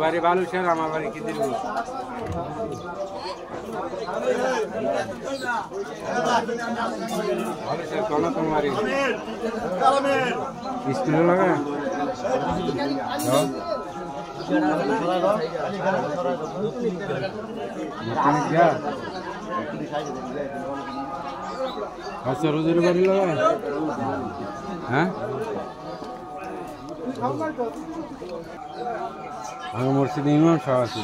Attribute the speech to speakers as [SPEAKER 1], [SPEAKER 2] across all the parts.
[SPEAKER 1] বাড়ি বালুশের আমার বাড়ি কি দিল বালুশের কনকমারি স্কুলে লাগা क्या अच्छा रोजेर बाड़ी लगा हाँ आगे मस्जिद इमाम साहब आছি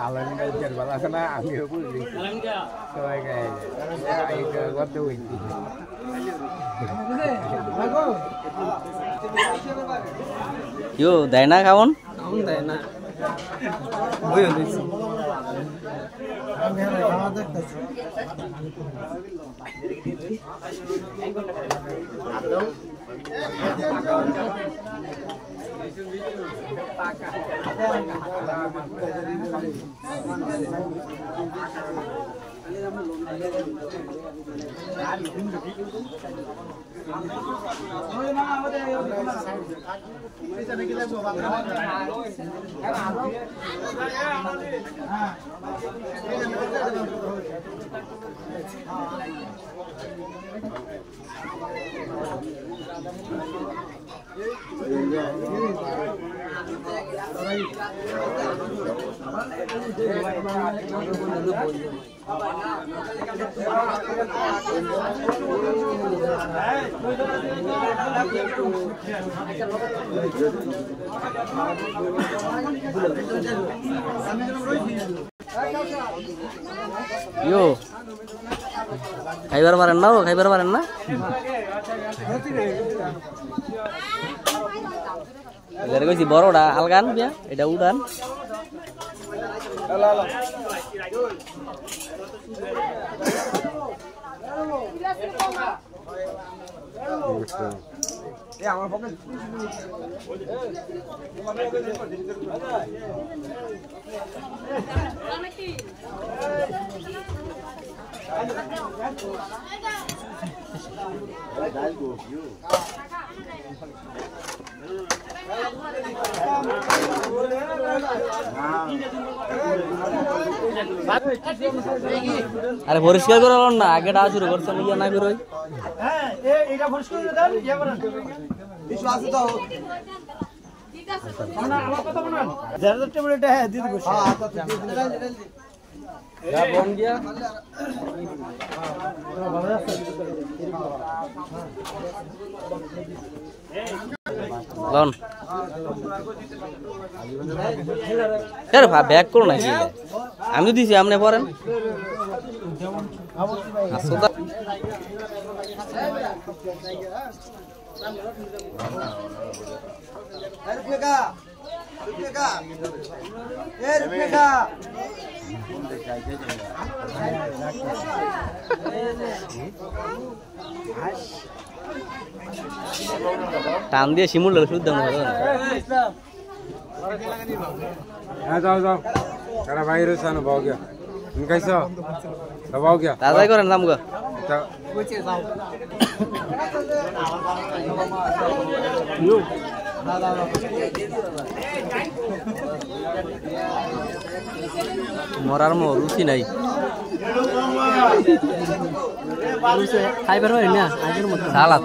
[SPEAKER 1] Alamin ajar balasana ambil pulih. Soalnya kayak waktu ini.
[SPEAKER 2] Yo, Dayna kawan?
[SPEAKER 3] Kawan Dayna. Boy anis. Kami ada kawan dekat.
[SPEAKER 2] Yo, khaybar paran na? Dari kau si boro dah algan ya, ada udan. আরে পরিষ্কার করে আলো না, আগে ডাকা শুরু করছেন ইয়া না বেরোয়।
[SPEAKER 3] হ্যাঁ এইটা পরিষ্কার করে দেন, ইয়া করেন। কিছু আছে তো? ঠিক আছে। না আমার কথা বলেন। যারা টেবিলটা হ্যাঁ দিয়ে দিব। হ্যাঁ আচ্ছা দিয়ে দিন।
[SPEAKER 2] যা বন গিয়া।
[SPEAKER 3] ভালো আছে।
[SPEAKER 2] লন। স্যার ব্যাক করো না কি? আমি তো দিছি আপনি পড়েন। আসো টান দিয়ে শিমুল শুদ্ধ
[SPEAKER 1] जाओ जाओ करा भाई रे सान हो गया तुम कैसे हो सब हो गया
[SPEAKER 2] दादा करें नाम का মরার মো রুচি নাই খাইবার হয় না আগের মতো সালাদ